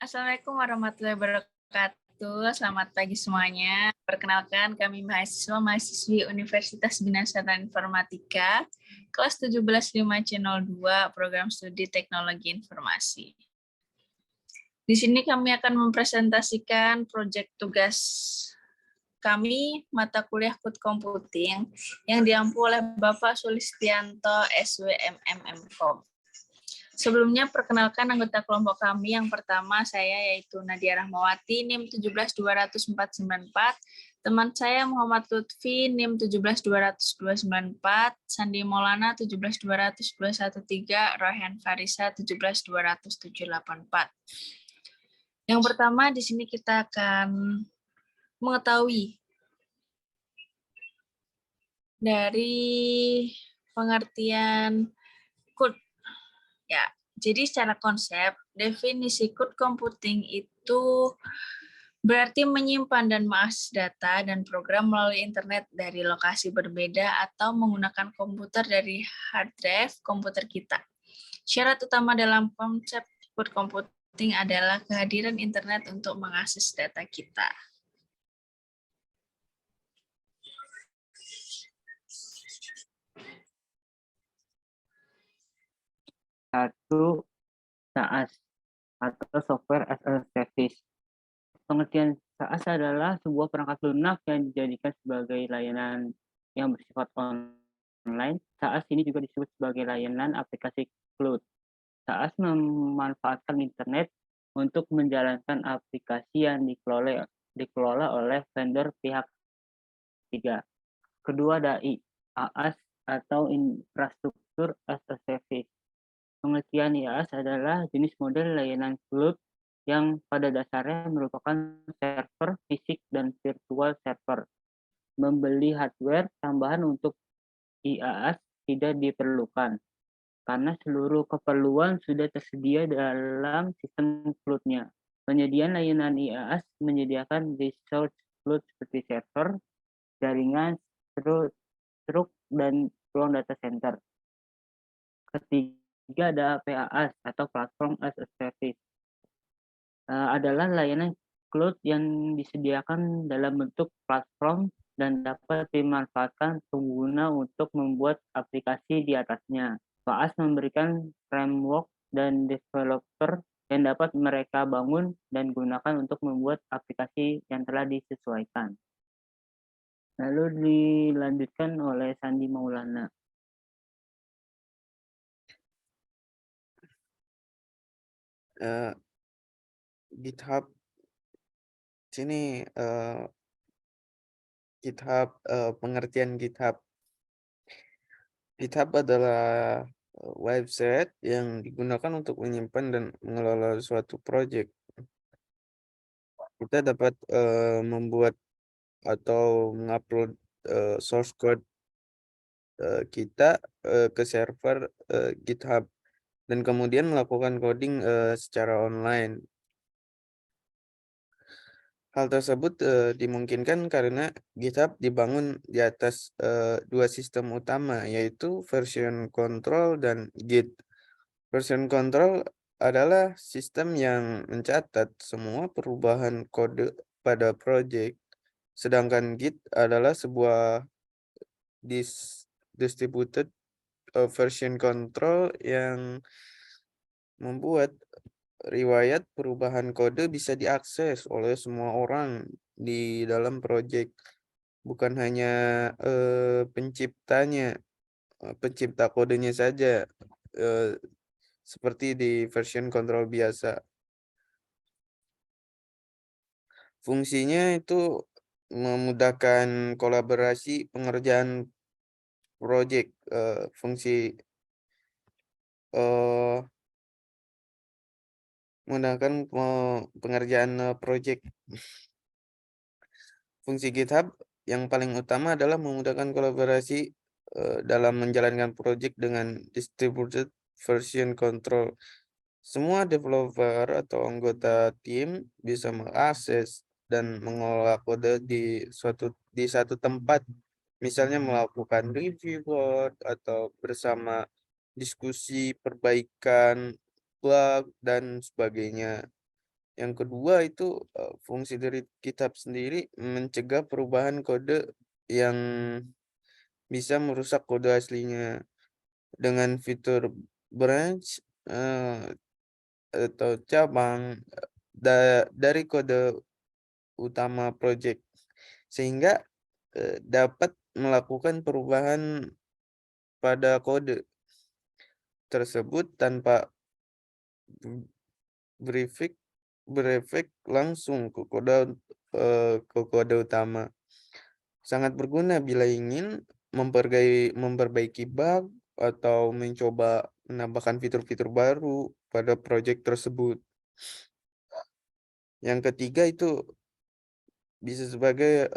Assalamualaikum warahmatullahi wabarakatuh. Selamat pagi semuanya. Perkenalkan, kami mahasiswa-mahasiswi Universitas Bina Sarana Informatika, kelas 17 5C02, program studi Teknologi Informasi. Di sini kami akan mempresentasikan proyek tugas kami, mata kuliah Code Computing, yang diampu oleh Bapak Sulistianto, SWMMM.Com. Sebelumnya, perkenalkan anggota kelompok kami. Yang pertama, saya yaitu Nadia Rahmawati, NIM 1720494. Teman saya Muhammad Lutfi, NIM 1720294. Sandi Maulana, 1720213. Rohan Farisa, 1720784. Yang pertama, di sini kita akan mengetahui dari pengertian code. Ya, jadi secara konsep, definisi code computing itu berarti menyimpan dan mengakses data dan program melalui internet dari lokasi berbeda atau menggunakan komputer dari hard drive komputer kita. Syarat utama dalam konsep code computing adalah kehadiran internet untuk mengakses data kita. Satu, SaaS atau Software as a Service. Pengertian SaaS adalah sebuah perangkat lunak yang dijadikan sebagai layanan yang bersifat online. SaaS ini juga disebut sebagai layanan aplikasi cloud. SaaS memanfaatkan internet untuk menjalankan aplikasi yang dikelola oleh vendor pihak ketiga. Kedua, DAI, IaaS atau Infrastructure as a Service. Pengertian IaaS adalah jenis model layanan cloud yang pada dasarnya merupakan server fisik dan virtual server. Membeli hardware tambahan untuk IaaS tidak diperlukan, karena seluruh keperluan sudah tersedia dalam sistem cloud-nya. Penyediaan layanan IaaS menyediakan resource cloud seperti server, jaringan, truk, dan ruang data center. Ketiga ada PaaS atau Platform as a Service. Adalah layanan cloud yang disediakan dalam bentuk platform dan dapat dimanfaatkan pengguna untuk membuat aplikasi di atasnya. PaaS memberikan framework dan developer yang dapat mereka bangun dan gunakan untuk membuat aplikasi yang telah disesuaikan. Lalu dilanjutkan oleh Sandi Maulana. GitHub sini GitHub, pengertian GitHub. GitHub adalah website yang digunakan untuk menyimpan dan mengelola suatu project. Kita dapat membuat atau mengupload source code kita ke server GitHub dan kemudian melakukan coding secara online. Hal tersebut dimungkinkan karena GitHub dibangun di atas dua sistem utama, yaitu version control dan Git. Version control adalah sistem yang mencatat semua perubahan kode pada project, sedangkan Git adalah sebuah distributed version control yang membuat riwayat perubahan kode bisa diakses oleh semua orang di dalam project, bukan hanya pencipta kodenya saja, seperti di version control biasa. Fungsinya itu memudahkan kolaborasi pengerjaan project, fungsi memudahkan pengerjaan project. Fungsi GitHub yang paling utama adalah memudahkan kolaborasi dalam menjalankan project dengan distributed version control. Semua developer atau anggota tim bisa mengakses dan mengelola kode di satu tempat, misalnya melakukan review code atau bersama diskusi perbaikan bug dan sebagainya. Yang kedua itu fungsi dari GitHub sendiri mencegah perubahan kode yang bisa merusak kode aslinya. Dengan fitur branch atau cabang dari kode utama project, sehingga dapat melakukan perubahan pada kode tersebut tanpa berefek langsung ke kode utama. Sangat berguna bila ingin memperbaiki bug atau mencoba menambahkan fitur-fitur baru pada project tersebut. Yang ketiga itu bisa sebagai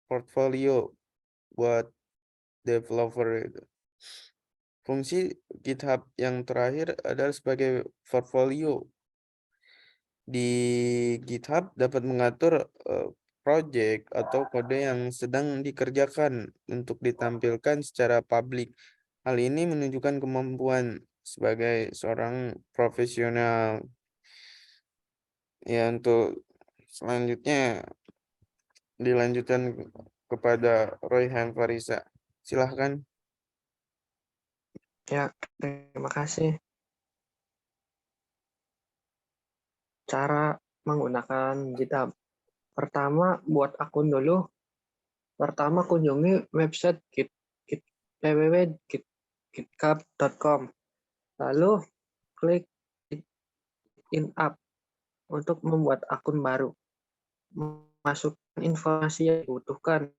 portfolio buat developer itu. Fungsi GitHub yang terakhir adalah sebagai portfolio. Di GitHub dapat mengatur project atau kode yang sedang dikerjakan untuk ditampilkan secara publik. Hal ini menunjukkan kemampuan sebagai seorang profesional. Ya, untuk selanjutnya dilanjutkan kepada Royhan Farisa. Silahkan. Ya, terima kasih. Cara menggunakan GitHub. Pertama, buat akun dulu. Pertama, kunjungi website www.github.com. Lalu, klik in app untuk membuat akun baru. Masukkan informasi yang dibutuhkan,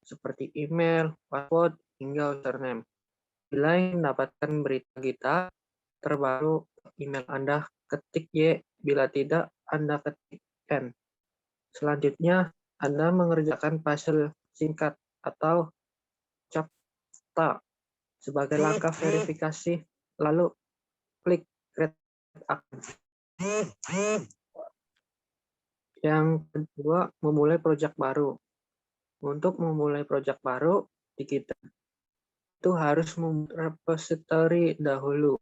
seperti email, password, hingga username. Bila ingin mendapatkan berita kita terbaru email Anda, ketik Y, bila tidak, Anda ketik N. Selanjutnya, Anda mengerjakan puzzle singkat atau CAPTCHA sebagai langkah verifikasi, lalu klik Create Account. Yang kedua, memulai proyek baru. Untuk memulai proyek baru, di kita itu harus membuat repository dahulu.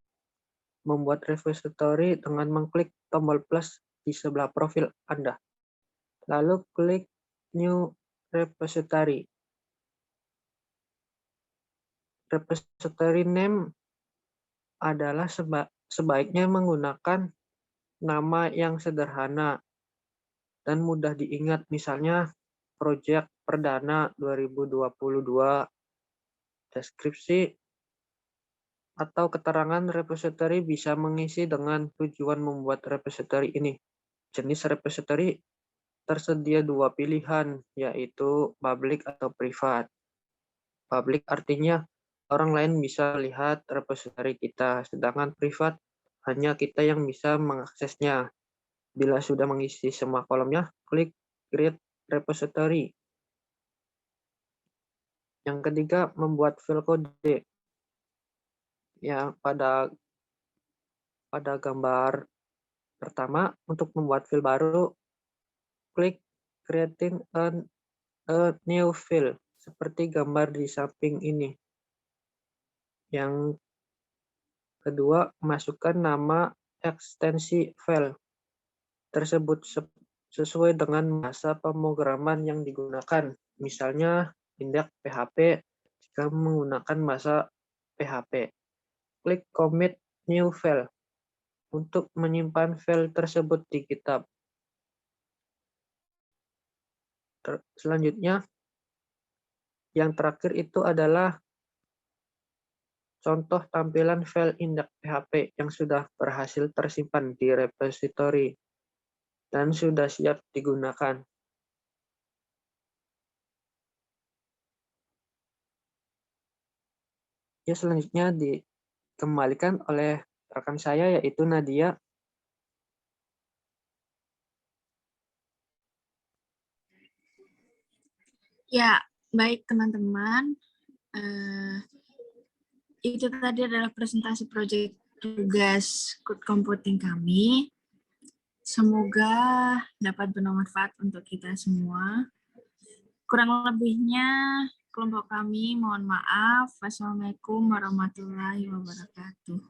Membuat repository dengan mengklik tombol plus di sebelah profil Anda. Lalu klik New Repository. Repository name adalah sebaiknya menggunakan nama yang sederhana dan mudah diingat, misalnya Project Perdana 2022, deskripsi, atau keterangan repository bisa mengisi dengan tujuan membuat repository ini. Jenis repository tersedia dua pilihan, yaitu public atau privat. Public artinya orang lain bisa lihat repository kita, sedangkan privat hanya kita yang bisa mengaksesnya. Bila sudah mengisi semua kolomnya, klik Create Repository. Yang ketiga, membuat file kode. Ya, pada gambar pertama, untuk membuat file baru, klik Creating a new file, seperti gambar di samping ini. Yang kedua, masukkan nama ekstensi file tersebut sesuai dengan bahasa pemrograman yang digunakan. Misalnya, index PHP jika menggunakan bahasa PHP. Klik Commit New File untuk menyimpan file tersebut di GitHub. Selanjutnya, yang terakhir itu adalah contoh tampilan file index PHP yang sudah berhasil tersimpan di repository dan sudah siap digunakan. Ya, selanjutnya dikembalikan oleh rekan saya, yaitu Nadia. Ya, baik teman-teman. Itu tadi adalah presentasi proyek tugas code computing kami. Semoga dapat bermanfaat untuk kita semua. Kurang lebihnya, kelompok kami mohon maaf. Wassalamualaikum warahmatullahi wabarakatuh.